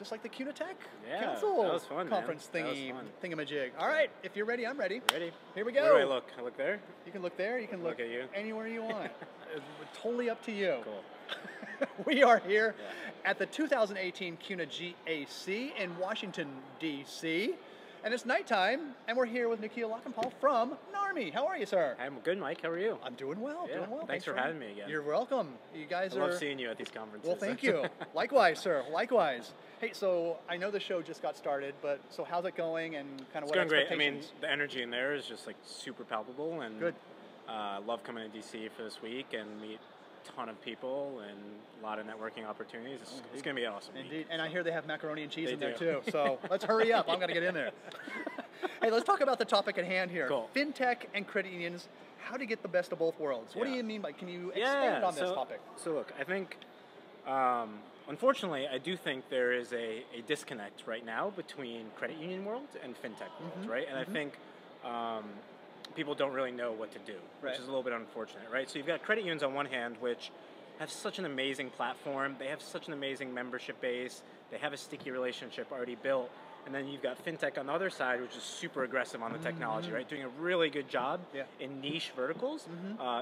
just like the CUNA Tech Council that was fun, conference thingamajig. All right, if you're ready, I'm ready. Ready? Here we go. Where do I look? I look there? You can look there. You can look at you. Anywhere you want. It's totally up to you. Cool. We are here at the 2018 CUNA GAC in Washington, D.C. And it's nighttime, and we're here with Nikhil Lakhanpal from NARMI. How are you, sir? I'm good, Mike. How are you? I'm doing well, doing well. Thanks for having me again. You're welcome. You guys I love seeing you at these conferences. Well, thank you. Likewise, sir. Likewise. Hey, so I know the show just got started, but so how's it going and kind of what expectations? It's going great. I mean, the energy in there is just like super palpable, and good. Love coming to DC for this week and meet a ton of people and a lot of networking opportunities. It's going to be awesome. Indeed. Week. And I hear they have macaroni and cheese in there too. So let's hurry up. I'm going to get in there. Hey, let's talk about the topic at hand here. Cool. FinTech and credit unions, how to get the best of both worlds. What do you mean by, can you expand on this topic? So look, I think, unfortunately, I do think there is a disconnect right now between credit union world and FinTech world, right? And I think people don't really know what to do, which is a little bit unfortunate, right? So you've got credit unions on one hand, which have such an amazing platform, they have such an amazing membership base, they have a sticky relationship already built, and then you've got FinTech on the other side, which is super aggressive on the technology, right? Doing a really good job in niche verticals,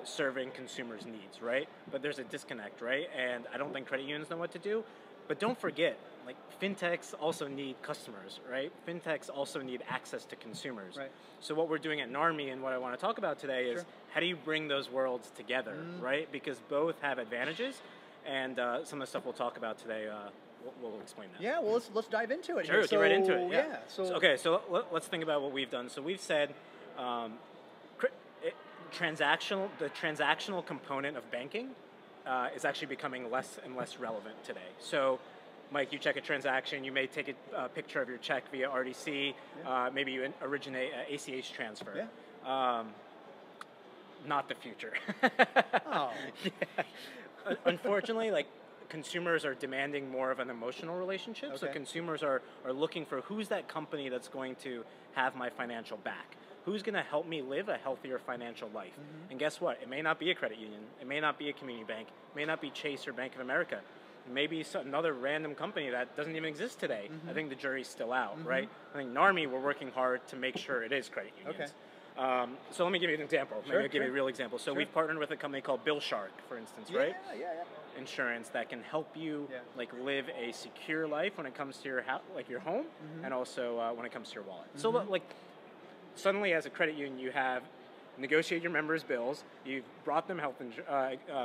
serving consumers' needs, right? But there's a disconnect, right? And I don't think credit unions know what to do. But don't forget, like, FinTechs also need customers, right? FinTechs also need access to consumers. Right. So what we're doing at NARMI and what I want to talk about today is how do you bring those worlds together, right? Because both have advantages, and some of the stuff we'll talk about today, we'll explain that. Yeah, well, let's dive into it. Sure, get right into it. Yeah. So let's think about what we've done. So we've said the transactional component of banking is actually becoming less and less relevant today. So, Mike, you check a transaction, you may take a picture of your check via RDC, maybe you originate an ACH transfer. Not the future. Unfortunately, like, consumers are demanding more of an emotional relationship, so consumers are looking for who's that company that's going to have my financial back. Who's going to help me live a healthier financial life? And guess what? It may not be a credit union. It may not be a community bank. It may not be Chase or Bank of America. It may be another random company that doesn't even exist today. I think the jury's still out, right? I think NARMI, we're working hard to make sure it is credit unions. So let me give you an example. Maybe I'll give you a real example. So we've partnered with a company called Bill Shark, for instance, right? Insurance that can help you like live a secure life when it comes to your your home, and also when it comes to your wallet. So like, suddenly, as a credit union, you have negotiated your members' bills, you've brought them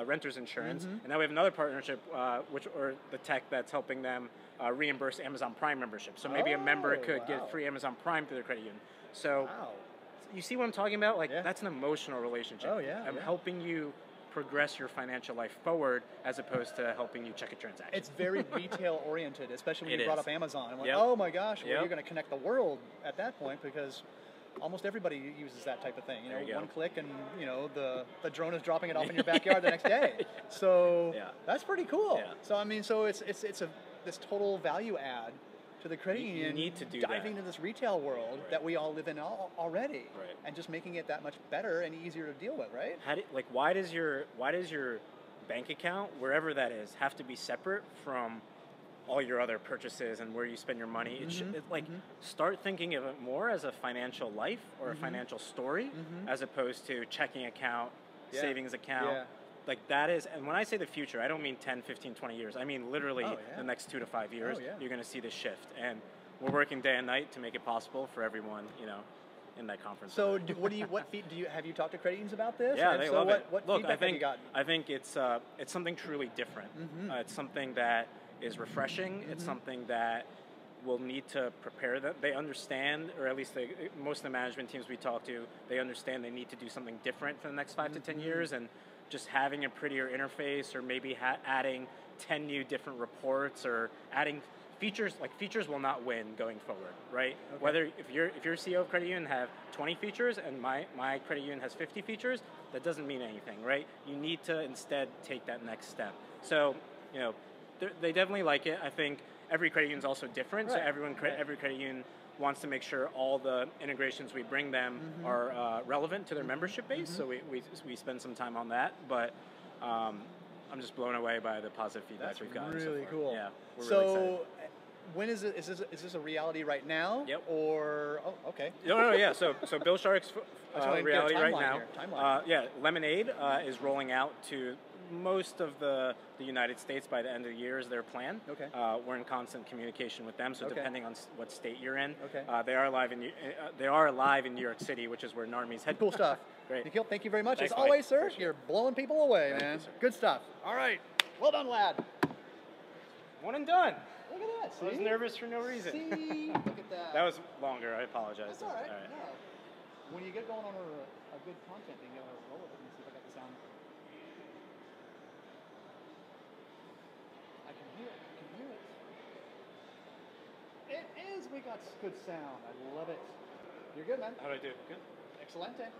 renters insurance, and now we have another partnership, or the tech that's helping them reimburse Amazon Prime membership. So maybe a member could get free Amazon Prime through their credit union. So you see what I'm talking about? Like, that's an emotional relationship. I'm helping you progress your financial life forward as opposed to helping you check a transaction. It's very retail oriented, especially when you brought up Amazon. I'm like, oh my gosh, well, you're going to connect the world at that point, because almost everybody uses that type of thing. You know, one click and, you know, the drone is dropping it off in your backyard the next day. So that's pretty cool. So I mean, so it's this total value add to the credit union. You need to do diving into this retail world that we all live in already, and just making it that much better and easier to deal with, right? Why does your bank account, wherever that is, have to be separate from all your other purchases and where you spend your money? It should, start thinking of it more as a financial life or a financial story, as opposed to checking account, savings account. Like, that is, and when I say the future, I don't mean 10, 15, 20 years. I mean literally the next 2 to 5 years, you're going to see this shift. And we're working day and night to make it possible for everyone, you know, in that conference. So have you talked to credit unions about this? Yeah, they love it. What Look, feedback have you gotten? I think it's something truly different. It's something that is refreshing. It's something that will need to prepare them. They understand, or at least most of the management teams we talk to, they understand they need to do something different for the next 5 to 10 years, and just having a prettier interface, or maybe adding 10 new different reports, or adding features. Like, features will not win going forward, right? Whether if you're CEO of credit union have 20 features and my credit union has 50 features, that doesn't mean anything, right? You need to instead take that next step. So, you know, they definitely like it. I think every credit union is also different, so every credit union wants to make sure all the integrations we bring them are relevant to their membership base. So we spend some time on that, but I'm just blown away by the positive feedback we've gotten. Really so far. cool. Yeah, we're so really excited. when is it? Is this a reality right now? Yep. Or okay. No, yeah. So Bill Shark's reality right now. Yeah, Lemonade is rolling out to most of the United States by the end of the year is their plan. Okay. We're in constant communication with them, so depending on what state you're in, they are live in New York City, which is where NARMY's headquarters. Cool stuff. Great. Nikhil, thank you very much. Thanks, as always, Mike. sir, you're blowing people away, man. Good stuff. All right. Well done, lad. One and done. Look at that. See? I was nervous for no reason. See? Look at that. That was longer. I apologize. That's all right. No. When you get going on a good content thing, you gotta roll with it. Let me see if I got the sound. I can hear it. I can hear it. It is. We got good sound. I love it. You're good, man. How do I do? Good. Excelente.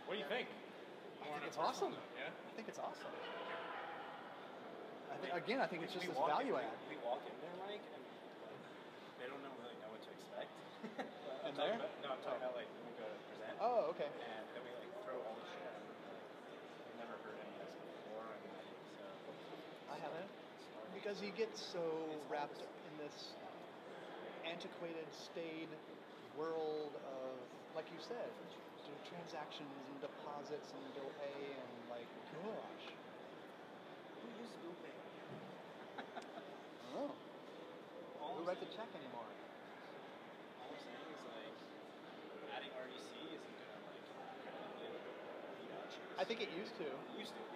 What do you think? I think it's awesome. Yeah. I think it's awesome. I think it's just this value add. We walk in there, Mike, and they don't really know what to expect. In there? I'm talking about like when we go to present. Oh, okay. And then we like throw all the shit at them. I've never heard any of this before. I haven't. Because you get so wrapped in this antiquated, staid world of, like you said, transactions and deposits and bill pay and like, gosh. Who uses bill pay? Oh. Who writes a check anymore? All I'm saying is like adding RDC isn't gonna like I think it used to.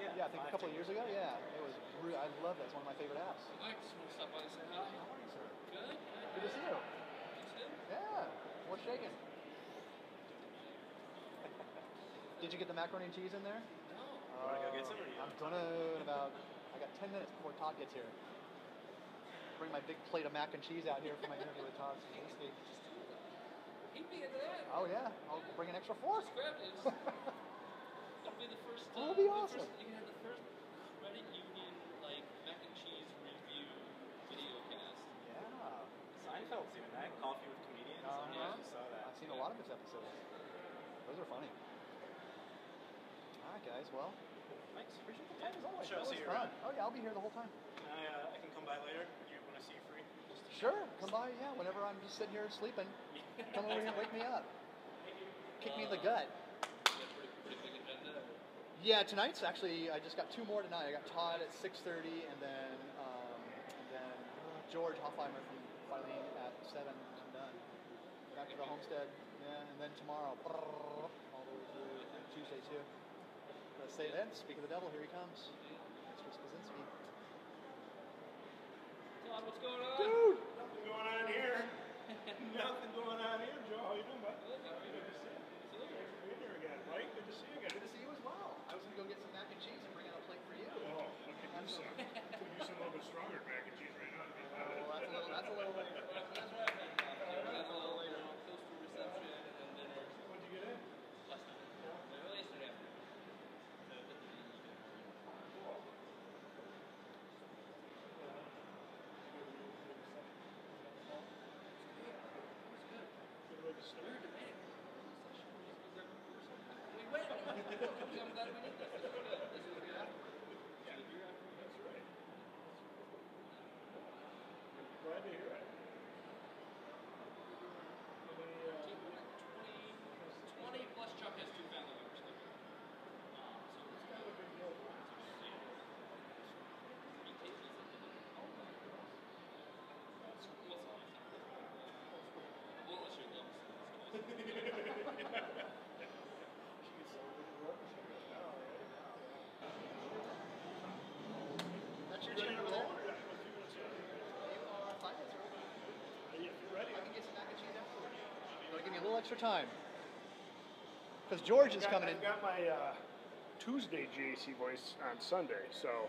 Yeah. Yeah, I think a couple of years ago. Yeah, it was. I love that. It's one of my favorite apps. Mike, just want to stop by and say hi. How are you, sir? Good. Good to see you. You too? Yeah. What's shaking? Did you get the macaroni and cheese in there? No. Want to go get some? I'm gonna in about. I got 10 minutes before Todd gets here. Bring my big plate of mac and cheese out here for my interview with Todd. He'd be into that. Oh yeah, I'll bring an extra fork. Grab this. It'll be the first. That'll be awesome. You can have the first credit union like mac and cheese review video cast. Yeah. Seinfeld's doing that. Coffee with comedians. Yeah, I saw that. I've seen a lot of his episodes. Those are funny. All right, guys. Well, Thanks. appreciate the time as always. Sure, I'll see you fun. around. Oh yeah, I'll be here the whole time. I can come by later. You want to see you free? Sure, come by. Yeah, whenever I'm just sitting here sleeping, come over here and wake me up. Kick me in the gut. Pretty big agenda. Yeah, tonight's actually. I just got 2 more tonight. I got Todd at 6:30, and then George Hoffheimer from Filene at 7. I'm done. Back to the homestead. Yeah, and then tomorrow, all the way through Tuesday too. Let's say then, speak of the devil, here he comes. Mr. Spazinski. Todd, what's going on? Dude! Nothing going on here. Nothing going on here, Joe. How you doing, bud? Good. How are you? Good to see you. Thanks for being here again, Mike. Good to see you again. Good to see you as well. I was going to go get some mac and cheese and bring out a plate for you. Oh, I could use some. Could use some a little bit stronger mac and cheese right now. Oh, that's a little later. That's right, man. That's a little later. Close to reception and then dinner. When'd you get in? Last night. No, yesterday afternoon. Good way to start. We're debating. Wait a minute. I'm glad we did this. This is good. This is good. That's right. Glad to hear it. How many, 20 plus Chuck has 2 family members living. So it's kind of a big deal for us. he takes us into the Well, let's show them. That's your chair over there. If you're ready. I can get some mac and cheese afterwards. It'll give me a little extra time. Because George is coming in. I've got my Tuesday JC voice on Sunday, so.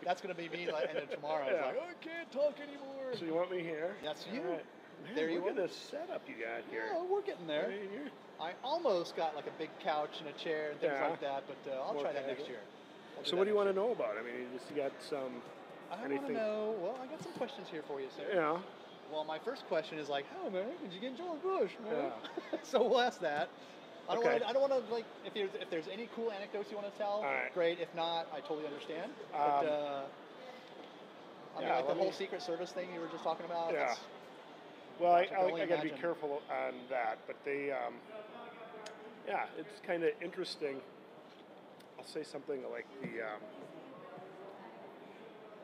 That's going to be me like end of tomorrow. It's like, I can't talk anymore. So you want me here? That's you. All right. Man, There you look are. at this setup you got here. Yeah, we're getting there. Right here. I almost got like a big couch and a chair and things Yeah. like that, but I'll More try that casual. next year. So what do you want to know about? I mean, you just got some. I want to anything? know. Well, I got some questions here for you, sir. Yeah. Well, my first question is like, how, man, did you get George Bush, man? Yeah. So we'll ask that. I don't Okay. want to. I don't want to like. If there's any cool anecdotes you want to tell, All right. great. If not, I totally understand. But I mean, like the whole Secret Service thing you were just talking about. Yeah. Well, I got to be careful on that, but they, it's kind of interesting. I'll say something like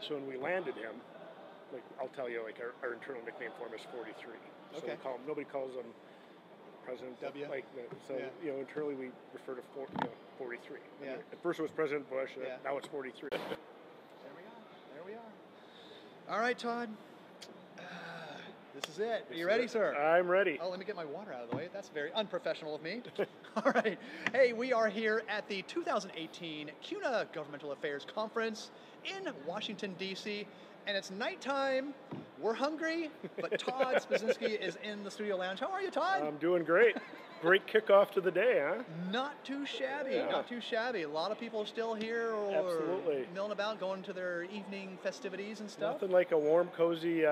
so when we landed him, like I'll tell you, like our internal nickname for him is 43. So we call him, nobody calls him President W. Like so, internally we refer to 43. Yeah. At first it was President Bush. Now it's 43. There we are. All right, Todd. This is it. Are you ready, sir? I'm ready. Oh, let me get my water out of the way. That's very unprofessional of me. All right. Hey, we are here at the 2018 CUNA Governmental Affairs Conference in Washington, D.C., and it's nighttime. We're hungry, but Todd Spazinski is in the studio lounge. How are you, Todd? I'm doing great. Great kickoff to the day, huh? Not too shabby, not too shabby. A lot of people are still here or milling about, going to their evening festivities and stuff. Nothing like a warm, cozy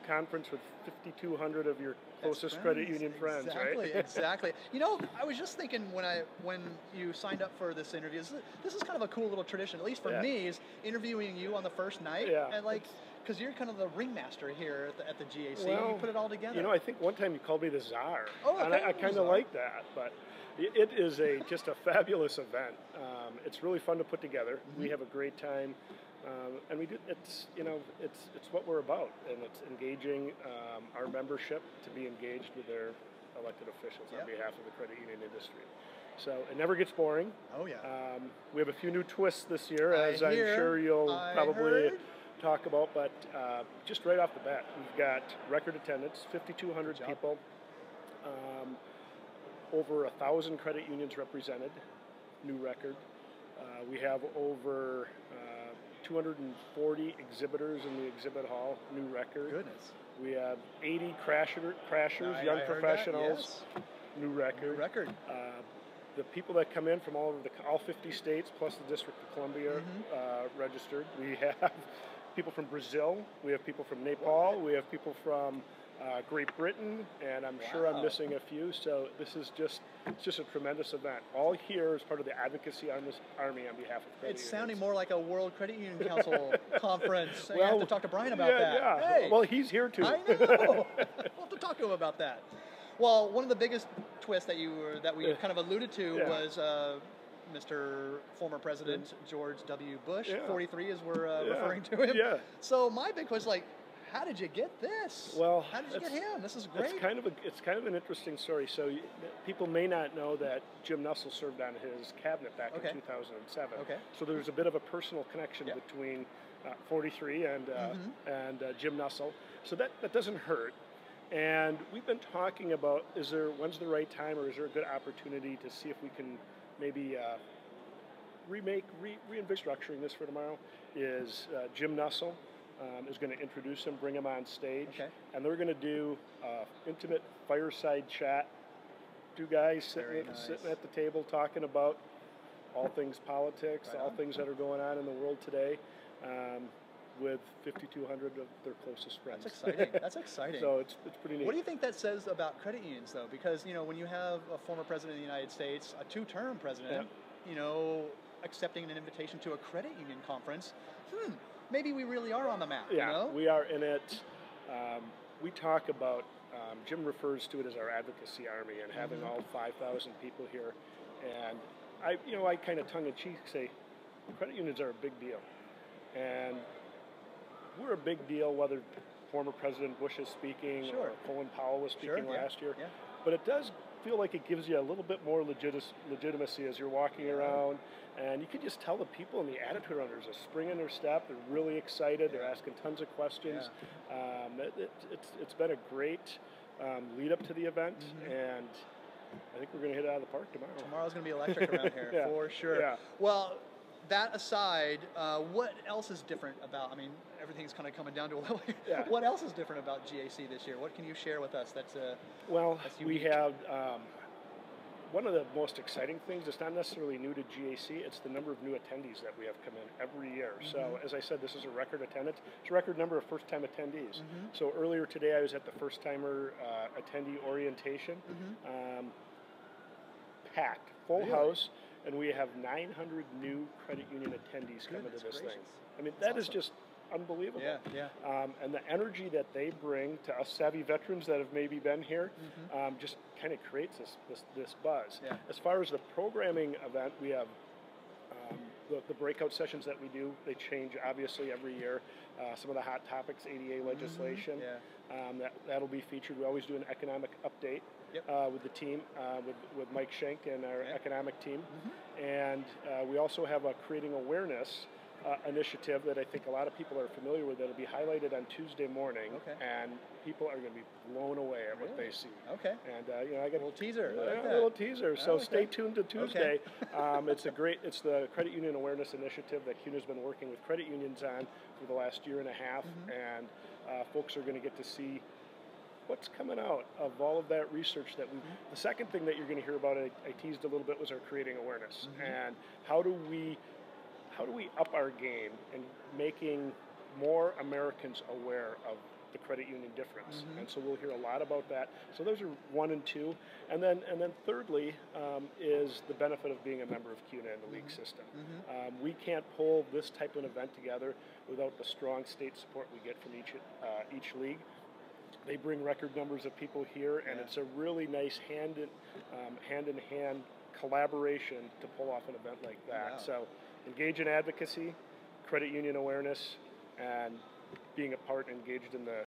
conference with 5,200 of your closest credit union friends, right? Exactly. You know, I was just thinking when you signed up for this interview, this is kind of a cool little tradition, at least for me, is interviewing you on the first night. Yeah. And because you're kind of the ringmaster here at the GAC, you put it all together. You know, I think one time you called me the czar, and I kind of like that. But it is just a fabulous event. It's really fun to put together. We have a great time, and we do. It's what we're about, and it's engaging our membership to be engaged with their elected officials on behalf of the credit union industry. So it never gets boring. Oh yeah. We have a few new twists this year, as I'm sure you'll probably talk about, but just right off the bat, we've got record attendance, 5,200 people, over 1,000 credit unions represented, new record. We have over 240 exhibitors in the exhibit hall, new record. Goodness. We have 80 crashers, young professionals, new record. New record. The people that come in from all over all 50 states plus the District of Columbia registered. We have people from Brazil, we have people from Nepal, we have people from Great Britain, and I'm sure I'm missing a few. So this is just a tremendous event. All here is part of the advocacy army on behalf of credit unions. Sounding more like a World Credit Union Council conference. You have to talk to Brian about that. Yeah. Hey, well, he's here too. I know. We'll have to talk to him about that. Well, one of the biggest twists that we kind of alluded to was Mr. former President George W. Bush, 43 as we're referring to him. Yeah. So my big question is how did you get this? Well, how did you get him? This is great. It's kind of an interesting story. So people may not know that Jim Nussle served on his cabinet back in 2007. Okay. So there's a bit of a personal connection between 43 and Jim Nussle. So that doesn't hurt. And we've been talking about when's the right time, or is there a good opportunity to see if we can maybe reinvest structuring this for tomorrow? Is Jim Nussle is going to introduce him, bring him on stage, and they're going to do intimate fireside chat. Two guys sitting at the table talking about all things politics, all things that are going on in the world today, with 5,200 of their closest friends. That's exciting. That's exciting. So it's pretty neat. What do you think that says about credit unions, though? Because when you have a former president of the United States, a two-term president, accepting an invitation to a credit union conference, maybe we really are on the map. Yeah, we are in it. We talk about, Jim refers to it as our advocacy army, and having all 5,000 people here. And I kind of tongue-in-cheek say, credit unions are a big deal. And we're a big deal whether former President Bush is speaking or Colin Powell was speaking last year. Yeah. But it does feel like it gives you a little bit more legitimacy as you're walking around. And you can just tell the people in the attitude around, there's a spring in their step. They're really excited. They're asking tons of questions. It's been a great lead up to the event. And I think we're going to hit it out of the park tomorrow. Tomorrow's going to be electric around here, for sure. Yeah. Well, that aside, what else is different about, everything's kind of coming down to a level here. What else is different about GAC this year? What can you share with us that's we have, one of the most exciting things, it's not necessarily new to GAC, it's the number of new attendees that we have come in every year. So as I said, this is a record attendance. It's a record number of first-time attendees. So earlier today I was at the first-timer attendee orientation. Packed, full house. And we have 900 new credit union attendees coming to this thing. That is just unbelievable. Yeah. And the energy that they bring to us savvy veterans that have maybe been here just kind of creates this buzz. Yeah. As far as the programming event, we have the breakout sessions that we do. They change obviously every year. Some of the hot topics, ADA legislation, that'll be featured. We always do an economic update with the team, with Mike Schenk and our economic team. And we also have a creating awareness initiative that I think a lot of people are familiar with. That'll be highlighted on Tuesday morning, and people are going to be blown away at what they see. Okay. And I got a little teaser. A little teaser. So stay tuned to Tuesday. It's the Credit Union Awareness Initiative that CUNA's been working with credit unions on for the last year and a half, and folks are going to get to see what's coming out of all of that research that we. The second thing that you're going to hear about, I teased a little bit, was our creating awareness, and how do we up our game in making more Americans aware of the credit union difference? And so we'll hear a lot about that. So those are 1 and 2, and then thirdly is the benefit of being a member of CUNA and the league system. We can't pull this type of event together without the strong state support we get from each league. They bring record numbers of people here, and it's a really nice hand-in-hand collaboration to pull off an event like that. Wow. So engage in advocacy, credit union awareness, and being a part engaged in the